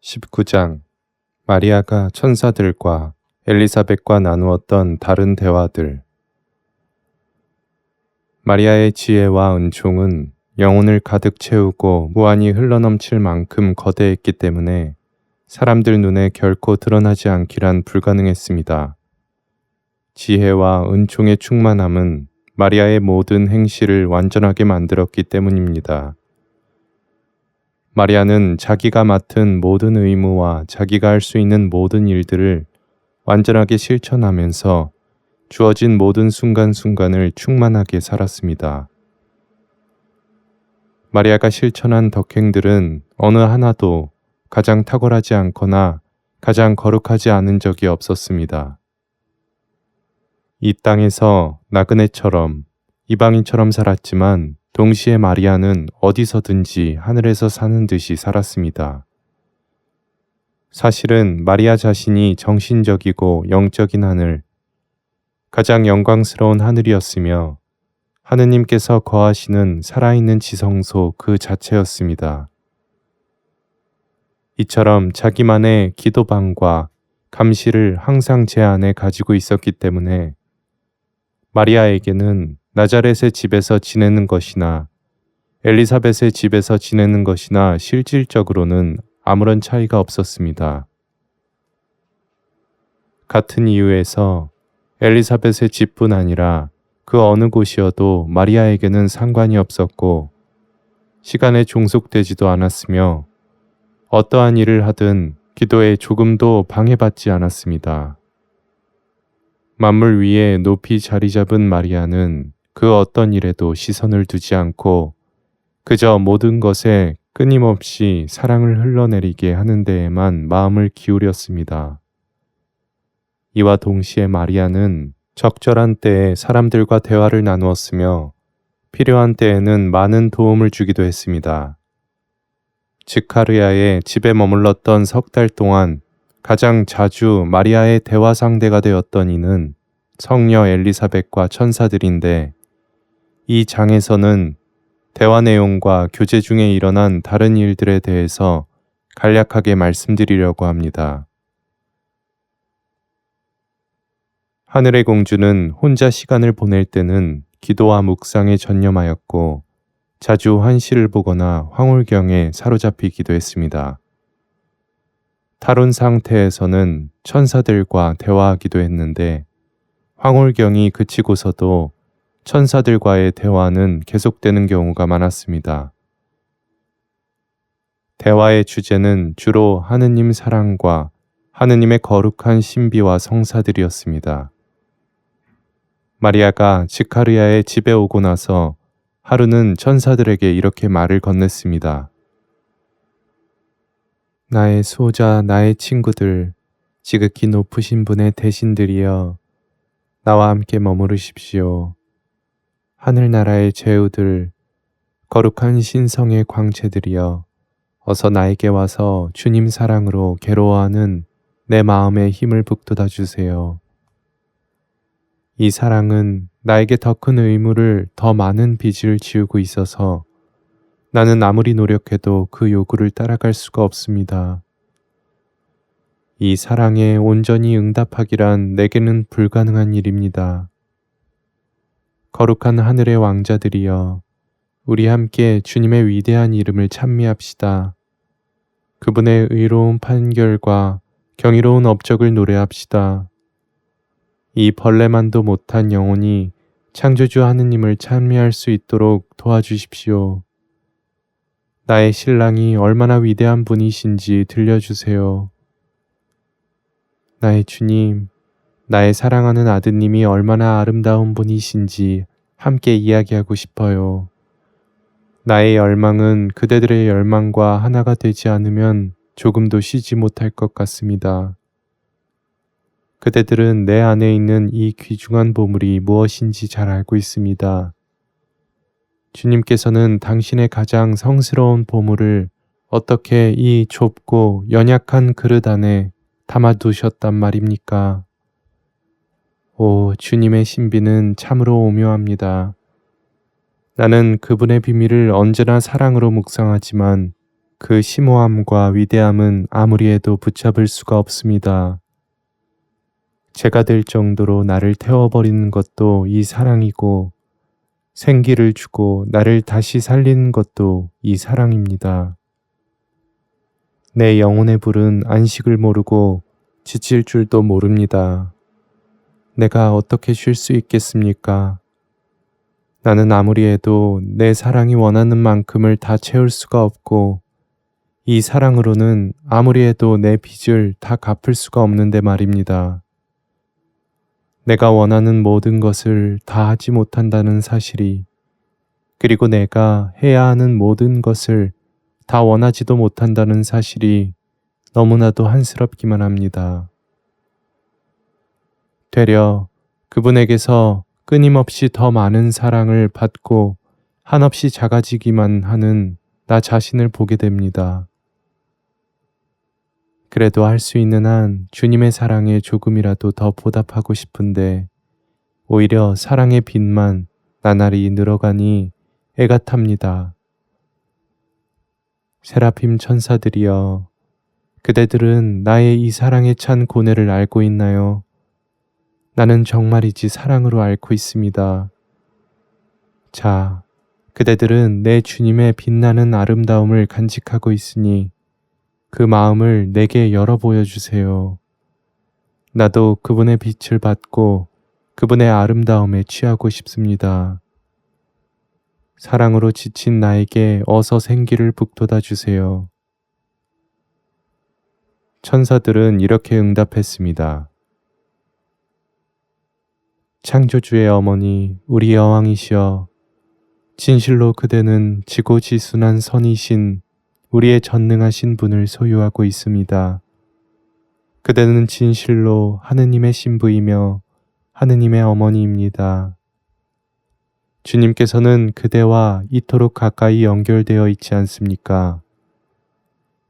19장 마리아가 천사들과 엘리사벳과 나누었던 다른 대화들. 마리아의 지혜와 은총은 영혼을 가득 채우고 무한히 흘러넘칠 만큼 거대했기 때문에 사람들 눈에 결코 드러나지 않기란 불가능했습니다. 지혜와 은총의 충만함은 마리아의 모든 행실을 완전하게 만들었기 때문입니다. 마리아는 자기가 맡은 모든 의무와 자기가 할 수 있는 모든 일들을 완전하게 실천하면서 주어진 모든 순간순간을 충만하게 살았습니다. 마리아가 실천한 덕행들은 어느 하나도 가장 탁월하지 않거나 가장 거룩하지 않은 적이 없었습니다. 이 땅에서 나그네처럼 이방인처럼 살았지만 동시에 마리아는 어디서든지 하늘에서 사는 듯이 살았습니다. 사실은 마리아 자신이 정신적이고 영적인 하늘, 가장 영광스러운 하늘이었으며 하느님께서 거하시는 살아있는 지성소 그 자체였습니다. 이처럼 자기만의 기도방과 감시를 항상 제 안에 가지고 있었기 때문에 마리아에게는 나자렛의 집에서 지내는 것이나 엘리사벳의 집에서 지내는 것이나 실질적으로는 아무런 차이가 없었습니다. 같은 이유에서 엘리사벳의 집뿐 아니라 그 어느 곳이어도 마리아에게는 상관이 없었고 시간에 종속되지도 않았으며 어떠한 일을 하든 기도에 조금도 방해받지 않았습니다. 만물 위에 높이 자리 잡은 마리아는 그 어떤 일에도 시선을 두지 않고 그저 모든 것에 끊임없이 사랑을 흘러내리게 하는 데에만 마음을 기울였습니다. 이와 동시에 마리아는 적절한 때에 사람들과 대화를 나누었으며 필요한 때에는 많은 도움을 주기도 했습니다. 지카르야의 집에 머물렀던 3달 동안 가장 자주 마리아의 대화 상대가 되었던 이는 성녀 엘리사벳과 천사들인데 이 장에서는 대화 내용과 교제 중에 일어난 다른 일들에 대해서 간략하게 말씀드리려고 합니다. 하늘의 공주는 혼자 시간을 보낼 때는 기도와 묵상에 전념하였고 자주 환시를 보거나 황홀경에 사로잡히기도 했습니다. 탈혼 상태에서는 천사들과 대화하기도 했는데 황홀경이 그치고서도 천사들과의 대화는 계속되는 경우가 많았습니다. 대화의 주제는 주로 하느님 사랑과 하느님의 거룩한 신비와 성사들이었습니다. 마리아가 지카르야의 집에 오고 나서 하루는 천사들에게 이렇게 말을 건넸습니다. 나의 수호자, 나의 친구들, 지극히 높으신 분의 대신들이여, 나와 함께 머무르십시오. 하늘나라의 제후들, 거룩한 신성의 광채들이여, 어서 나에게 와서 주님 사랑으로 괴로워하는 내 마음에 힘을 북돋아 주세요. 이 사랑은 나에게 더 큰 의무를, 더 많은 빚을 지우고 있어서 나는 아무리 노력해도 그 요구를 따라갈 수가 없습니다. 이 사랑에 온전히 응답하기란 내게는 불가능한 일입니다. 거룩한 하늘의 왕자들이여, 우리 함께 주님의 위대한 이름을 찬미합시다. 그분의 의로운 판결과 경이로운 업적을 노래합시다. 이 벌레만도 못한 영혼이 창조주 하느님을 찬미할 수 있도록 도와주십시오. 나의 신랑이 얼마나 위대한 분이신지 들려주세요. 나의 주님, 나의 사랑하는 아드님이 얼마나 아름다운 분이신지 함께 이야기하고 싶어요. 나의 열망은 그대들의 열망과 하나가 되지 않으면 조금도 쉬지 못할 것 같습니다. 그대들은 내 안에 있는 이 귀중한 보물이 무엇인지 잘 알고 있습니다. 주님께서는 당신의 가장 성스러운 보물을 어떻게 이 좁고 연약한 그릇 안에 담아두셨단 말입니까? 오, 주님의 신비는 참으로 오묘합니다. 나는 그분의 비밀을 언제나 사랑으로 묵상하지만 그 심오함과 위대함은 아무리 해도 붙잡을 수가 없습니다. 죄가 될 정도로 나를 태워버리는 것도 이 사랑이고, 생기를 주고 나를 다시 살리는 것도 이 사랑입니다. 내 영혼의 불은 안식을 모르고 지칠 줄도 모릅니다. 내가 어떻게 쉴 수 있겠습니까? 나는 아무리 해도 내 사랑이 원하는 만큼을 다 채울 수가 없고, 이 사랑으로는 아무리 해도 내 빚을 다 갚을 수가 없는데 말입니다. 내가 원하는 모든 것을 다 하지 못한다는 사실이, 그리고 내가 해야 하는 모든 것을 다 원하지도 못한다는 사실이 너무나도 한스럽기만 합니다. 되려 그분에게서 끊임없이 더 많은 사랑을 받고 한없이 작아지기만 하는 나 자신을 보게 됩니다. 그래도 할 수 있는 한 주님의 사랑에 조금이라도 더 보답하고 싶은데, 오히려 사랑의 빚만 나날이 늘어가니 애가 탑니다. 세라핌 천사들이여, 그대들은 나의 이 사랑에 찬 고뇌를 알고 있나요? 나는 정말이지 사랑으로 앓고 있습니다. 자, 그대들은 내 주님의 빛나는 아름다움을 간직하고 있으니 그 마음을 내게 열어 보여주세요. 나도 그분의 빛을 받고 그분의 아름다움에 취하고 싶습니다. 사랑으로 지친 나에게 어서 생기를 북돋아 주세요. 천사들은 이렇게 응답했습니다. 창조주의 어머니, 우리 여왕이시여, 진실로 그대는 지고지순한 선이신 우리의 전능하신 분을 소유하고 있습니다. 그대는 진실로 하느님의 신부이며 하느님의 어머니입니다. 주님께서는 그대와 이토록 가까이 연결되어 있지 않습니까?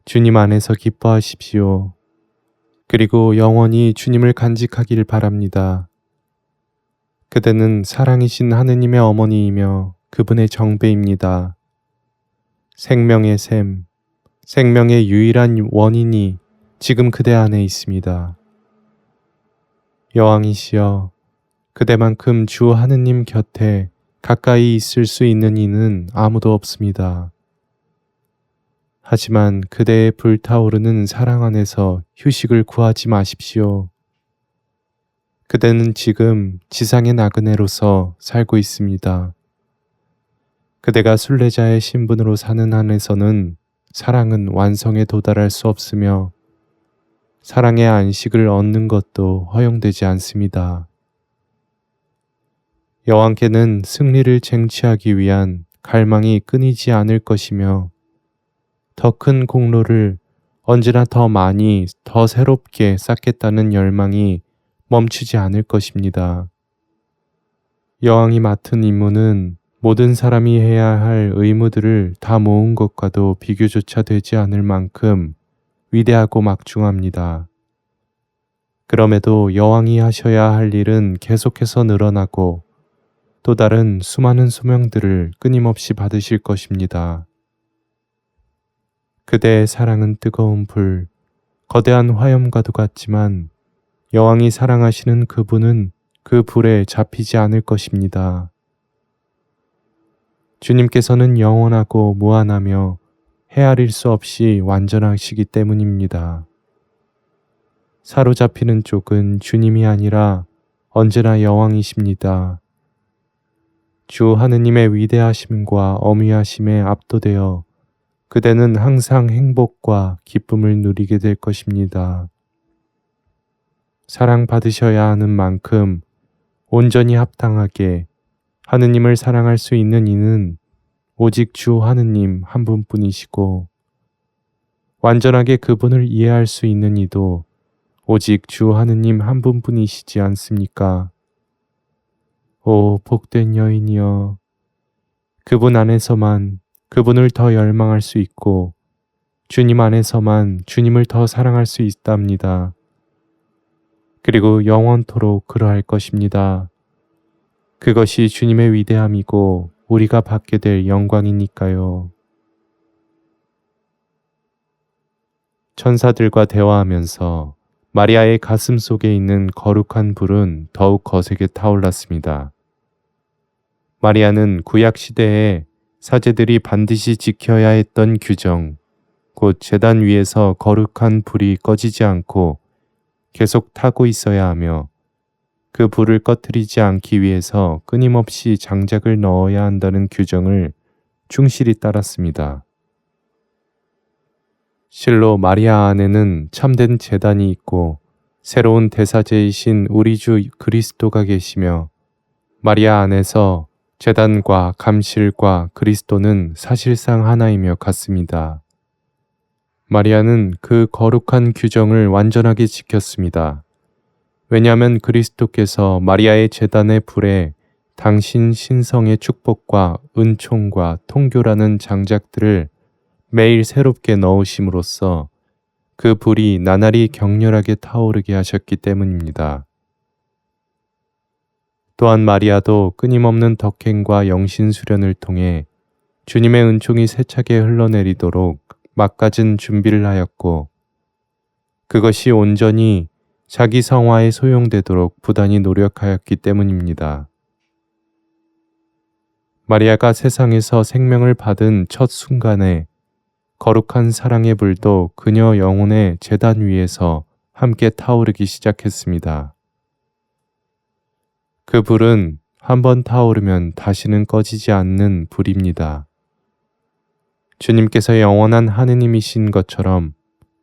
주님 안에서 기뻐하십시오. 그리고 영원히 주님을 간직하길 바랍니다. 그대는 사랑이신 하느님의 어머니이며 그분의 정배입니다. 생명의 샘, 생명의 유일한 원인이 지금 그대 안에 있습니다. 여왕이시여, 그대만큼 주 하느님 곁에 가까이 있을 수 있는 이는 아무도 없습니다. 하지만 그대의 불타오르는 사랑 안에서 휴식을 구하지 마십시오. 그대는 지금 지상의 나그네로서 살고 있습니다. 그대가 순례자의 신분으로 사는 한에서는 사랑은 완성에 도달할 수 없으며 사랑의 안식을 얻는 것도 허용되지 않습니다. 여왕께는 승리를 쟁취하기 위한 갈망이 끊이지 않을 것이며 더 큰 공로를 언제나 더 많이 더 새롭게 쌓겠다는 열망이 멈추지 않을 것입니다. 여왕이 맡은 임무는 모든 사람이 해야 할 의무들을 다 모은 것과도 비교조차 되지 않을 만큼 위대하고 막중합니다. 그럼에도 여왕이 하셔야 할 일은 계속해서 늘어나고 또 다른 수많은 소명들을 끊임없이 받으실 것입니다. 그대의 사랑은 뜨거운 불, 거대한 화염과도 같지만 여왕이 사랑하시는 그분은 그 불에 잡히지 않을 것입니다. 주님께서는 영원하고 무한하며 헤아릴 수 없이 완전하시기 때문입니다. 사로잡히는 쪽은 주님이 아니라 언제나 여왕이십니다. 주 하느님의 위대하심과 어미하심에 압도되어 그대는 항상 행복과 기쁨을 누리게 될 것입니다. 사랑받으셔야 하는 만큼 온전히 합당하게 하느님을 사랑할 수 있는 이는 오직 주 하느님 한 분뿐이시고 완전하게 그분을 이해할 수 있는 이도 오직 주 하느님 한 분뿐이시지 않습니까? 오 복된 여인이여, 그분 안에서만 그분을 더 열망할 수 있고 주님 안에서만 주님을 더 사랑할 수 있답니다. 그리고 영원토록 그러할 것입니다. 그것이 주님의 위대함이고 우리가 받게 될 영광이니까요. 천사들과 대화하면서 마리아의 가슴 속에 있는 거룩한 불은 더욱 거세게 타올랐습니다. 마리아는 구약 시대에 사제들이 반드시 지켜야 했던 규정, 곧 제단 위에서 거룩한 불이 꺼지지 않고 계속 타고 있어야 하며 그 불을 꺼뜨리지 않기 위해서 끊임없이 장작을 넣어야 한다는 규정을 충실히 따랐습니다. 실로 마리아 안에는 참된 제단이 있고 새로운 대사제이신 우리 주 그리스도가 계시며 마리아 안에서 제단과 감실과 그리스도는 사실상 하나이며 같습니다. 마리아는 그 거룩한 규정을 완전하게 지켰습니다. 왜냐하면 그리스도께서 마리아의 제단의 불에 당신 신성의 축복과 은총과 통교라는 장작들을 매일 새롭게 넣으심으로써 그 불이 나날이 격렬하게 타오르게 하셨기 때문입니다. 또한 마리아도 끊임없는 덕행과 영신수련을 통해 주님의 은총이 세차게 흘러내리도록 막가진 준비를 하였고 그것이 온전히 자기 성화에 소용되도록 부단히 노력하였기 때문입니다. 마리아가 세상에서 생명을 받은 첫 순간에 거룩한 사랑의 불도 그녀 영혼의 제단 위에서 함께 타오르기 시작했습니다. 그 불은 한번 타오르면 다시는 꺼지지 않는 불입니다. 주님께서 영원한 하느님이신 것처럼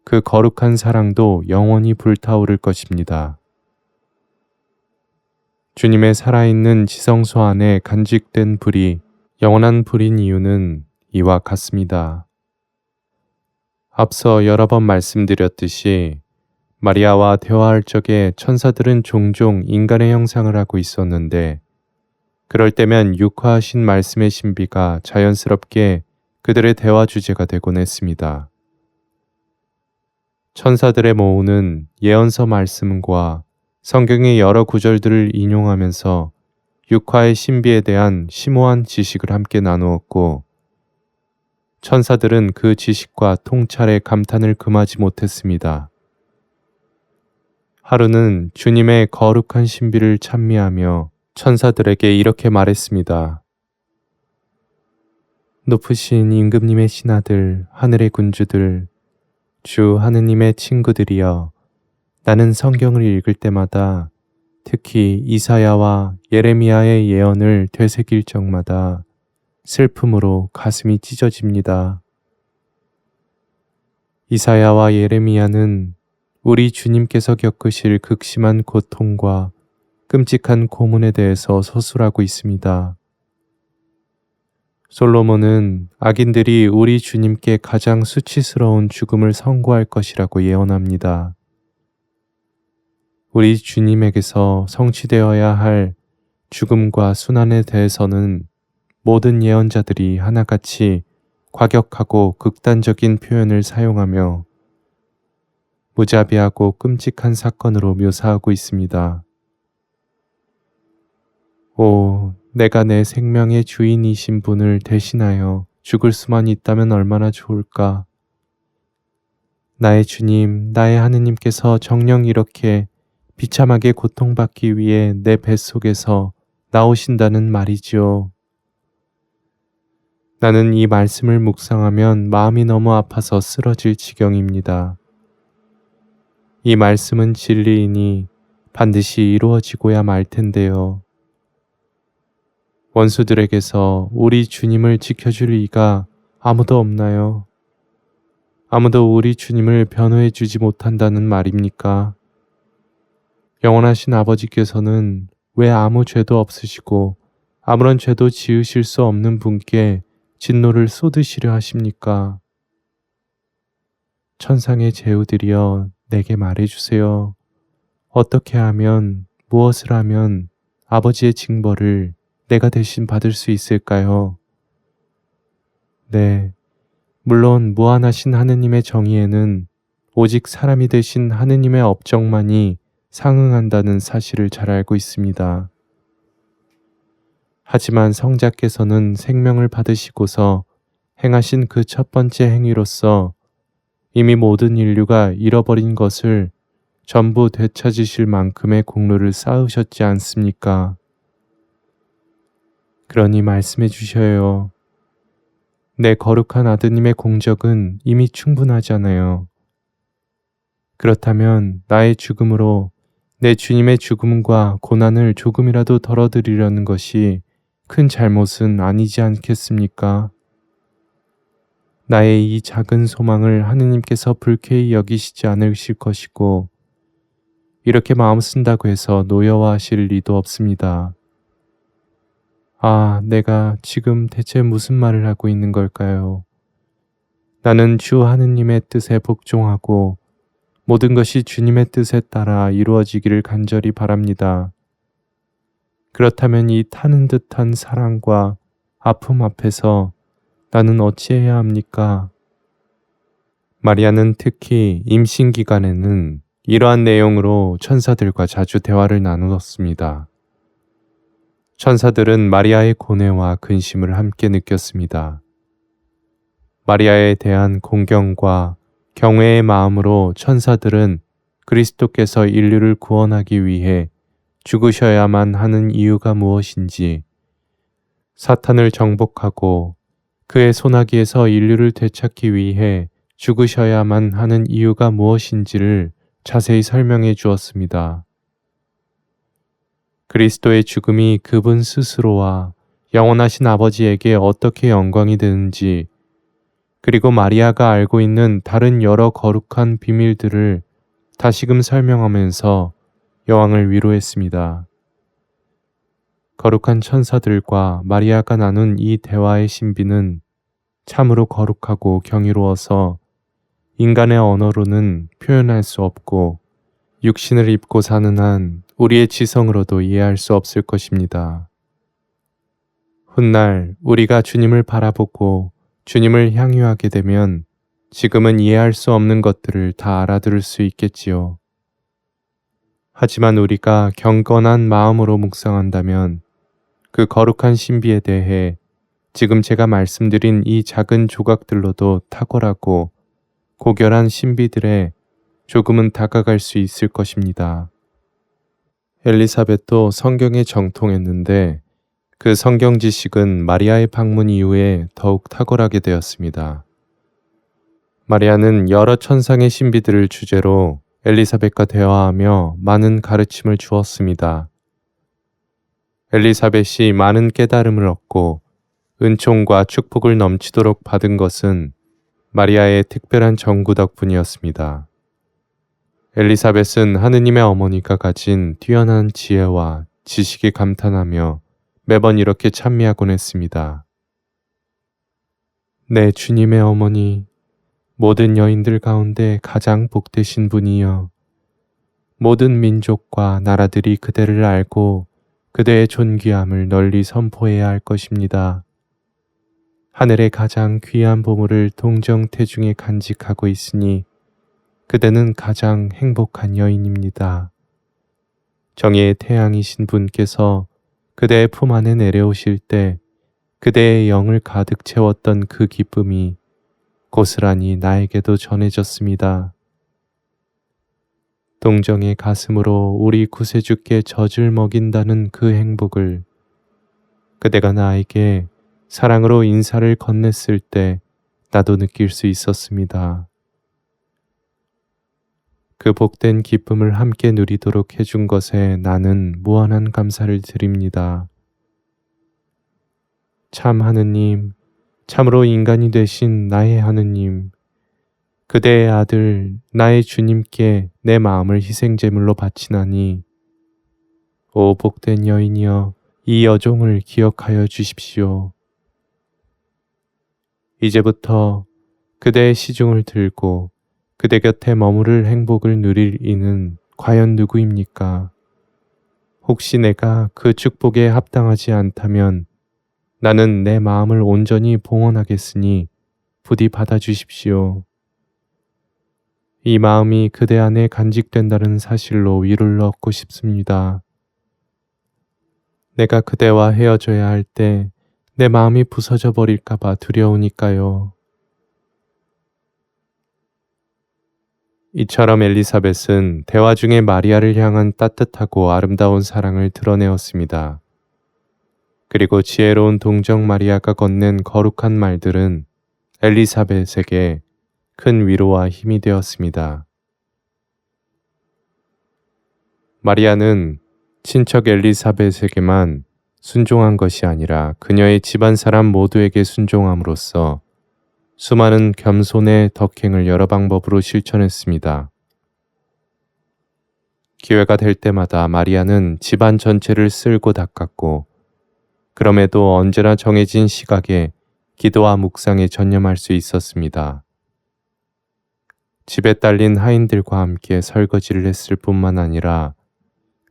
그 거룩한 사랑도 영원히 불타오를 것입니다. 주님의 살아있는 지성소 안에 간직된 불이 영원한 불인 이유는 이와 같습니다. 앞서 여러 번 말씀드렸듯이 마리아와 대화할 적에 천사들은 종종 인간의 형상을 하고 있었는데 그럴 때면 육화하신 말씀의 신비가 자연스럽게 그들의 대화 주제가 되곤 했습니다. 천사들의 모우는 예언서 말씀과 성경의 여러 구절들을 인용하면서 육화의 신비에 대한 심오한 지식을 함께 나누었고 천사들은 그 지식과 통찰에 감탄을 금하지 못했습니다. 하루는 주님의 거룩한 신비를 찬미하며 천사들에게 이렇게 말했습니다. 높으신 임금님의 신하들, 하늘의 군주들, 주 하느님의 친구들이여, 나는 성경을 읽을 때마다 특히 이사야와 예레미야의 예언을 되새길 적마다 슬픔으로 가슴이 찢어집니다. 이사야와 예레미야는 우리 주님께서 겪으실 극심한 고통과 끔찍한 고문에 대해서 서술하고 있습니다. 솔로몬은 악인들이 우리 주님께 가장 수치스러운 죽음을 선고할 것이라고 예언합니다. 우리 주님에게서 성취되어야 할 죽음과 순환에 대해서는 모든 예언자들이 하나같이 과격하고 극단적인 표현을 사용하며 무자비하고 끔찍한 사건으로 묘사하고 있습니다. 오, 내가 내 생명의 주인이신 분을 대신하여 죽을 수만 있다면 얼마나 좋을까. 나의 주님, 나의 하느님께서 정녕 이렇게 비참하게 고통받기 위해 내 뱃속에서 나오신다는 말이지요. 나는 이 말씀을 묵상하면 마음이 너무 아파서 쓰러질 지경입니다. 이 말씀은 진리이니 반드시 이루어지고야 말 텐데요. 원수들에게서 우리 주님을 지켜줄 이가 아무도 없나요? 아무도 우리 주님을 변호해 주지 못한다는 말입니까? 영원하신 아버지께서는 왜 아무 죄도 없으시고 아무런 죄도 지으실 수 없는 분께 진노를 쏟으시려 하십니까? 천상의 제후들이여 내게 말해주세요. 어떻게 하면, 무엇을 하면 아버지의 징벌을 내가 대신 받을 수 있을까요? 네, 물론 무한하신 하느님의 정의에는 오직 사람이 되신 하느님의 업적만이 상응한다는 사실을 잘 알고 있습니다. 하지만 성자께서는 생명을 받으시고서 행하신 그 첫 번째 행위로서 이미 모든 인류가 잃어버린 것을 전부 되찾으실 만큼의 공로를 쌓으셨지 않습니까? 그러니 말씀해 주셔요. 내 거룩한 아드님의 공적은 이미 충분하잖아요. 그렇다면 나의 죽음으로 내 주님의 죽음과 고난을 조금이라도 덜어드리려는 것이 큰 잘못은 아니지 않겠습니까? 나의 이 작은 소망을 하느님께서 불쾌히 여기시지 않으실 것이고, 이렇게 마음 쓴다고 해서 노여워하실 리도 없습니다. 아, 내가 지금 대체 무슨 말을 하고 있는 걸까요? 나는 주 하느님의 뜻에 복종하고 모든 것이 주님의 뜻에 따라 이루어지기를 간절히 바랍니다. 그렇다면 이 타는 듯한 사랑과 아픔 앞에서 나는 어찌해야 합니까? 마리아는 특히 임신 기간에는 이러한 내용으로 천사들과 자주 대화를 나누었습니다. 천사들은 마리아의 고뇌와 근심을 함께 느꼈습니다. 마리아에 대한 공경과 경외의 마음으로 천사들은 그리스도께서 인류를 구원하기 위해 죽으셔야만 하는 이유가 무엇인지, 사탄을 정복하고 그의 소나기에서 인류를 되찾기 위해 죽으셔야만 하는 이유가 무엇인지를 자세히 설명해 주었습니다. 그리스도의 죽음이 그분 스스로와 영원하신 아버지에게 어떻게 영광이 되는지, 그리고 마리아가 알고 있는 다른 여러 거룩한 비밀들을 다시금 설명하면서 여왕을 위로했습니다. 거룩한 천사들과 마리아가 나눈 이 대화의 신비는 참으로 거룩하고 경이로워서 인간의 언어로는 표현할 수 없고, 육신을 입고 사는 한 우리의 지성으로도 이해할 수 없을 것입니다. 훗날 우리가 주님을 바라보고 주님을 향유하게 되면 지금은 이해할 수 없는 것들을 다 알아들을 수 있겠지요. 하지만 우리가 경건한 마음으로 묵상한다면 그 거룩한 신비에 대해 지금 제가 말씀드린 이 작은 조각들로도 탁월하고 고결한 신비들에 조금은 다가갈 수 있을 것입니다. 엘리사벳도 성경에 정통했는데 그 성경 지식은 마리아의 방문 이후에 더욱 탁월하게 되었습니다. 마리아는 여러 천상의 신비들을 주제로 엘리사벳과 대화하며 많은 가르침을 주었습니다. 엘리사벳이 많은 깨달음을 얻고 은총과 축복을 넘치도록 받은 것은 마리아의 특별한 정구 덕분이었습니다. 엘리사벳은 하느님의 어머니가 가진 뛰어난 지혜와 지식에 감탄하며 매번 이렇게 찬미하곤 했습니다. 내 주님의 어머니, 모든 여인들 가운데 가장 복되신 분이여, 모든 민족과 나라들이 그대를 알고 그대의 존귀함을 널리 선포해야 할 것입니다. 하늘의 가장 귀한 보물을 동정태중에 간직하고 있으니 그대는 가장 행복한 여인입니다. 정의의 태양이신 분께서 그대의 품 안에 내려오실 때 그대의 영을 가득 채웠던 그 기쁨이 고스란히 나에게도 전해졌습니다. 동정의 가슴으로 우리 구세주께 젖을 먹인다는 그 행복을 그대가 나에게 사랑으로 인사를 건넸을 때 나도 느낄 수 있었습니다. 그 복된 기쁨을 함께 누리도록 해준 것에 나는 무한한 감사를 드립니다. 참 하느님, 참으로 인간이 되신 나의 하느님, 그대의 아들 나의 주님께 내 마음을 희생제물로 바치나니, 오 복된 여인이여, 이 여종을 기억하여 주십시오. 이제부터 그대의 시중을 들고 그대 곁에 머무를 행복을 누릴 이는 과연 누구입니까? 혹시 내가 그 축복에 합당하지 않다면 나는 내 마음을 온전히 봉헌하겠으니 부디 받아주십시오. 이 마음이 그대 안에 간직된다는 사실로 위로를 얻고 싶습니다. 내가 그대와 헤어져야 할 때 내 마음이 부서져 버릴까봐 두려우니까요. 이처럼 엘리사벳은 대화 중에 마리아를 향한 따뜻하고 아름다운 사랑을 드러내었습니다. 그리고 지혜로운 동정 마리아가 건넨 거룩한 말들은 엘리사벳에게 큰 위로와 힘이 되었습니다. 마리아는 친척 엘리사벳에게만 순종한 것이 아니라 그녀의 집안 사람 모두에게 순종함으로써 수많은 겸손의 덕행을 여러 방법으로 실천했습니다. 기회가 될 때마다 마리아는 집안 전체를 쓸고 닦았고 그럼에도 언제나 정해진 시각에 기도와 묵상에 전념할 수 있었습니다. 집에 딸린 하인들과 함께 설거지를 했을 뿐만 아니라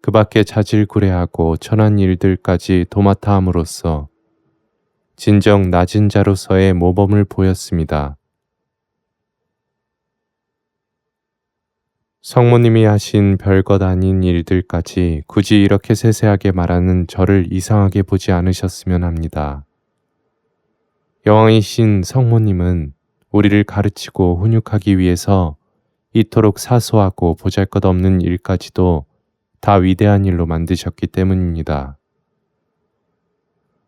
그 밖에 자질구레하고 천한 일들까지 도맡아 함으로써 진정 낮은 자로서의 모범을 보였습니다. 성모님이 하신 별것 아닌 일들까지 굳이 이렇게 세세하게 말하는 저를 이상하게 보지 않으셨으면 합니다. 여왕이신 성모님은 우리를 가르치고 훈육하기 위해서 이토록 사소하고 보잘것없는 일까지도 다 위대한 일로 만드셨기 때문입니다.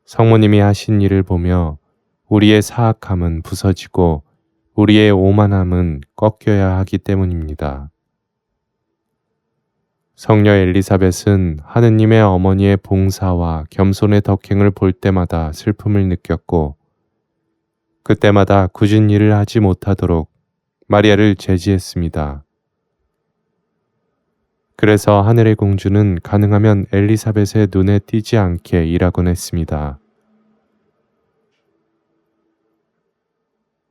성모님이 하신 일을 보며 우리의 사악함은 부서지고 우리의 오만함은 꺾여야 하기 때문입니다. 성녀 엘리사벳은 하느님의 어머니의 봉사와 겸손의 덕행을 볼 때마다 슬픔을 느꼈고 그때마다 굳은 일을 하지 못하도록 마리아를 제지했습니다. 그래서 하늘의 공주는 가능하면 엘리사벳의 눈에 띄지 않게 일하곤 했습니다.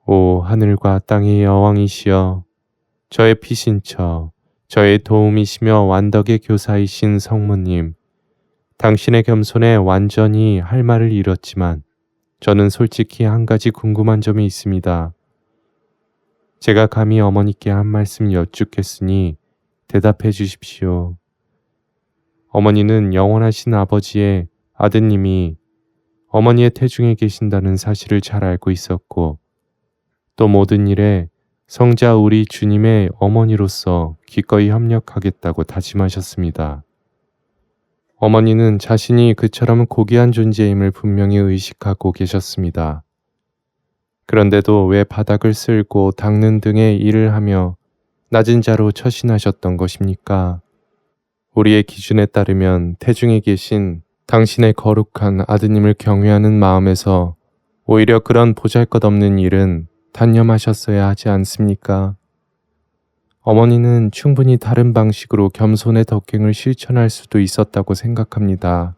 오 하늘과 땅의 여왕이시여, 저의 피신처, 저의 도움이시며 완덕의 교사이신 성모님, 당신의 겸손에 완전히 할 말을 잃었지만 저는 솔직히 한 가지 궁금한 점이 있습니다. 제가 감히 어머니께 한 말씀 여쭙겠으니 대답해 주십시오. 어머니는 영원하신 아버지의 아드님이 어머니의 태중에 계신다는 사실을 잘 알고 있었고 또 모든 일에 성자 우리 주님의 어머니로서 기꺼이 협력하겠다고 다짐하셨습니다. 어머니는 자신이 그처럼 고귀한 존재임을 분명히 의식하고 계셨습니다. 그런데도 왜 바닥을 쓸고 닦는 등의 일을 하며 낮은 자로 처신하셨던 것입니까? 우리의 기준에 따르면 태중에 계신 당신의 거룩한 아드님을 경외하는 마음에서 오히려 그런 보잘것없는 일은 단념하셨어야 하지 않습니까? 어머니는 충분히 다른 방식으로 겸손의 덕행을 실천할 수도 있었다고 생각합니다.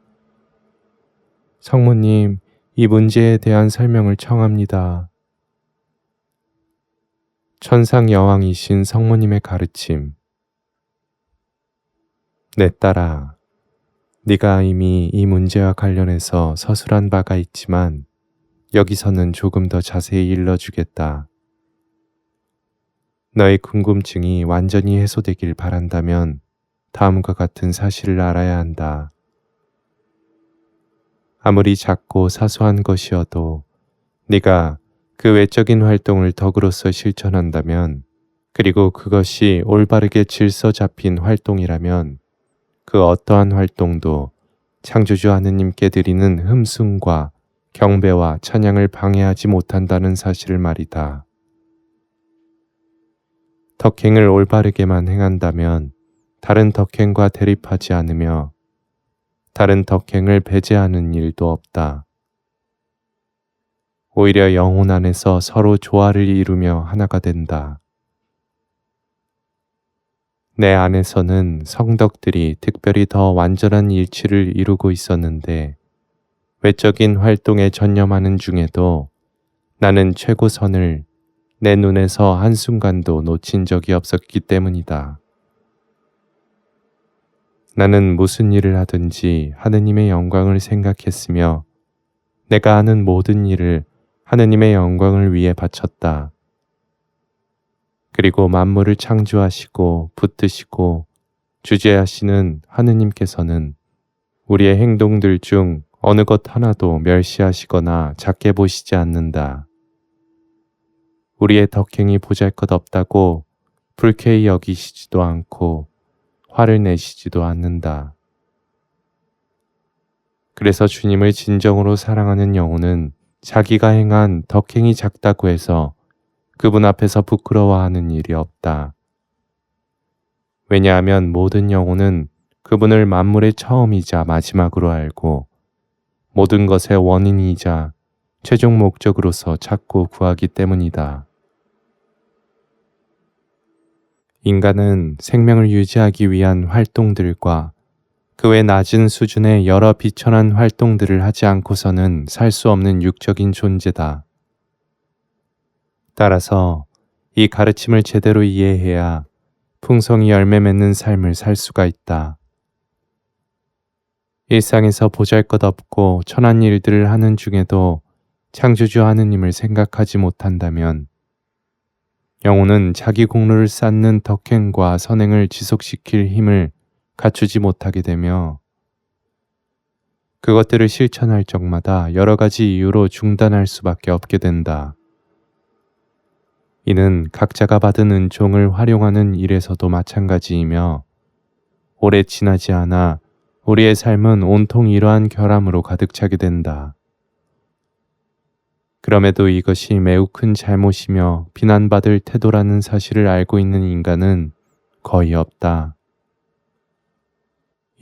성모님, 이 문제에 대한 설명을 청합니다. 천상 여왕이신 성모님의 가르침. 내 딸아, 네가 이미 이 문제와 관련해서 서술한 바가 있지만 여기서는 조금 더 자세히 일러주겠다. 너의 궁금증이 완전히 해소되길 바란다면 다음과 같은 사실을 알아야 한다. 아무리 작고 사소한 것이어도 네가 그 외적인 활동을 덕으로서 실천한다면, 그리고 그것이 올바르게 질서 잡힌 활동이라면 그 어떠한 활동도 창조주 하느님께 드리는 흠숭과 경배와 찬양을 방해하지 못한다는 사실을 말이다. 덕행을 올바르게만 행한다면 다른 덕행과 대립하지 않으며 다른 덕행을 배제하는 일도 없다. 오히려 영혼 안에서 서로 조화를 이루며 하나가 된다. 내 안에서는 성덕들이 특별히 더 완전한 일치를 이루고 있었는데 외적인 활동에 전념하는 중에도 나는 최고선을 내 눈에서 한순간도 놓친 적이 없었기 때문이다. 나는 무슨 일을 하든지 하느님의 영광을 생각했으며 내가 하는 모든 일을 하느님의 영광을 위해 바쳤다. 그리고 만물을 창조하시고 붙드시고 주재하시는 하느님께서는 우리의 행동들 중 어느 것 하나도 멸시하시거나 작게 보시지 않는다. 우리의 덕행이 보잘것없다고 불쾌히 여기시지도 않고 화를 내시지도 않는다. 그래서 주님을 진정으로 사랑하는 영혼은 자기가 행한 덕행이 작다고 해서 그분 앞에서 부끄러워하는 일이 없다. 왜냐하면 모든 영혼은 그분을 만물의 처음이자 마지막으로 알고 모든 것의 원인이자 최종 목적으로서 찾고 구하기 때문이다. 인간은 생명을 유지하기 위한 활동들과 그 외 낮은 수준의 여러 비천한 활동들을 하지 않고서는 살 수 없는 육적인 존재다. 따라서 이 가르침을 제대로 이해해야 풍성히 열매 맺는 삶을 살 수가 있다. 일상에서 보잘것없고 천한 일들을 하는 중에도 창조주 하느님을 생각하지 못한다면 영혼은 자기 공로를 쌓는 덕행과 선행을 지속시킬 힘을 갖추지 못하게 되며 그것들을 실천할 적마다 여러 가지 이유로 중단할 수밖에 없게 된다. 이는 각자가 받은 은총을 활용하는 일에서도 마찬가지이며 오래 지나지 않아 우리의 삶은 온통 이러한 결함으로 가득 차게 된다. 그럼에도 이것이 매우 큰 잘못이며 비난받을 태도라는 사실을 알고 있는 인간은 거의 없다.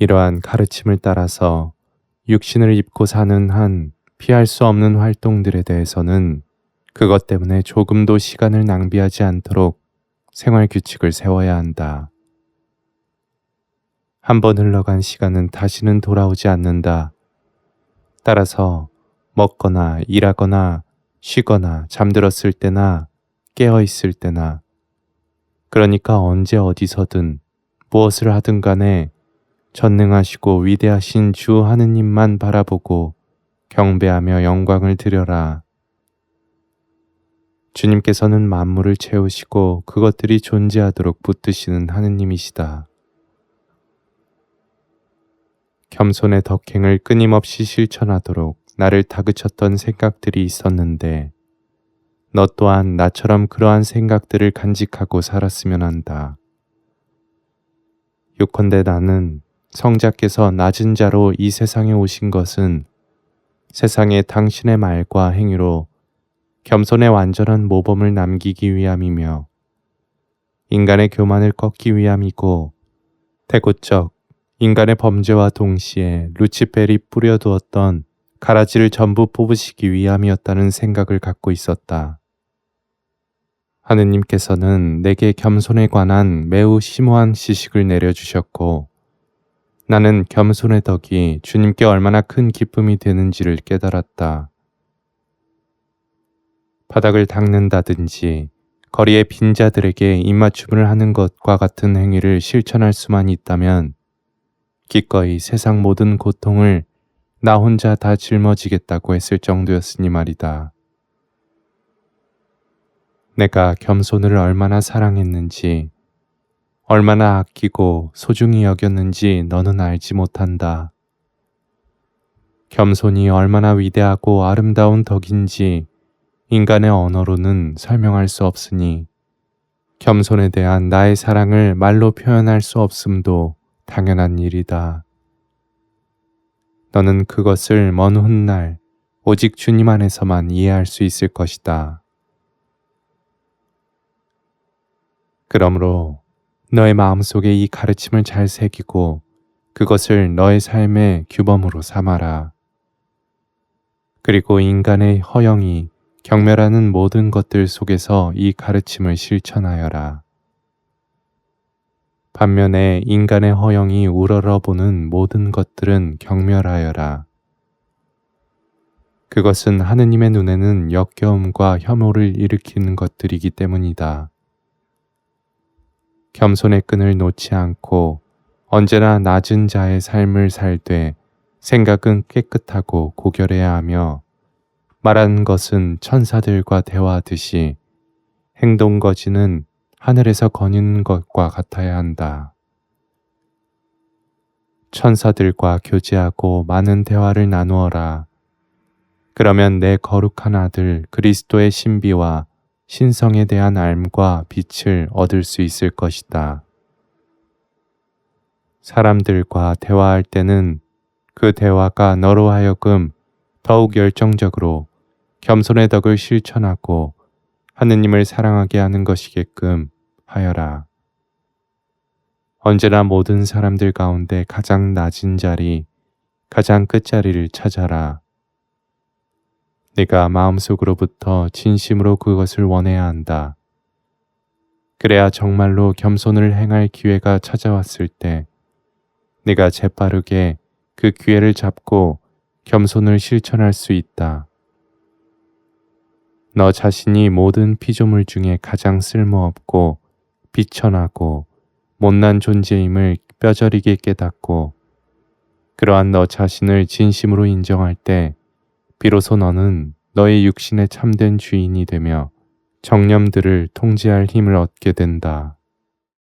이러한 가르침을 따라서 육신을 입고 사는 한 피할 수 없는 활동들에 대해서는 그것 때문에 조금도 시간을 낭비하지 않도록 생활 규칙을 세워야 한다. 한번 흘러간 시간은 다시는 돌아오지 않는다. 따라서 먹거나 일하거나 쉬거나 잠들었을 때나 깨어 있을 때나 그러니까 언제 어디서든 무엇을 하든 간에 전능하시고 위대하신 주 하느님만 바라보고 경배하며 영광을 드려라. 주님께서는 만물을 채우시고 그것들이 존재하도록 붙드시는 하느님이시다. 겸손의 덕행을 끊임없이 실천하도록 나를 다그쳤던 생각들이 있었는데 너 또한 나처럼 그러한 생각들을 간직하고 살았으면 한다. 요컨대 나는 성자께서 낮은 자로 이 세상에 오신 것은 세상에 당신의 말과 행위로 겸손의 완전한 모범을 남기기 위함이며 인간의 교만을 꺾기 위함이고 대고적 인간의 범죄와 동시에 루치펠이 뿌려두었던 가라지를 전부 뽑으시기 위함이었다는 생각을 갖고 있었다. 하느님께서는 내게 겸손에 관한 매우 심오한 지식을 내려주셨고 나는 겸손의 덕이 주님께 얼마나 큰 기쁨이 되는지를 깨달았다. 바닥을 닦는다든지 거리의 빈자들에게 입맞춤을 하는 것과 같은 행위를 실천할 수만 있다면 기꺼이 세상 모든 고통을 나 혼자 다 짊어지겠다고 했을 정도였으니 말이다. 내가 겸손을 얼마나 사랑했는지, 얼마나 아끼고 소중히 여겼는지 너는 알지 못한다. 겸손이 얼마나 위대하고 아름다운 덕인지 인간의 언어로는 설명할 수 없으니 겸손에 대한 나의 사랑을 말로 표현할 수 없음도 당연한 일이다. 너는 그것을 먼 훗날 오직 주님 안에서만 이해할 수 있을 것이다. 그러므로 너의 마음속에 이 가르침을 잘 새기고 그것을 너의 삶의 규범으로 삼아라. 그리고 인간의 허영이 경멸하는 모든 것들 속에서 이 가르침을 실천하여라. 반면에 인간의 허영이 우러러보는 모든 것들은 경멸하여라. 그것은 하느님의 눈에는 역겨움과 혐오를 일으키는 것들이기 때문이다. 겸손의 끈을 놓지 않고 언제나 낮은 자의 삶을 살되 생각은 깨끗하고 고결해야 하며 말하는 것은 천사들과 대화하듯이 행동 거지는 하늘에서 거니는 것과 같아야 한다. 천사들과 교제하고 많은 대화를 나누어라. 그러면 내 거룩한 아들 그리스도의 신비와 신성에 대한 알과 빛을 얻을 수 있을 것이다. 사람들과 대화할 때는 그 대화가 너로 하여금 더욱 열정적으로 겸손의 덕을 실천하고 하느님을 사랑하게 하는 것이게끔 하여라. 언제나 모든 사람들 가운데 가장 낮은 자리, 가장 끝자리를 찾아라. 네가 마음속으로부터 진심으로 그것을 원해야 한다. 그래야 정말로 겸손을 행할 기회가 찾아왔을 때 네가 재빠르게 그 기회를 잡고 겸손을 실천할 수 있다. 너 자신이 모든 피조물 중에 가장 쓸모없고 비천하고 못난 존재임을 뼈저리게 깨닫고 그러한 너 자신을 진심으로 인정할 때 비로소 너는 너의 육신의 참된 주인이 되며 정념들을 통제할 힘을 얻게 된다.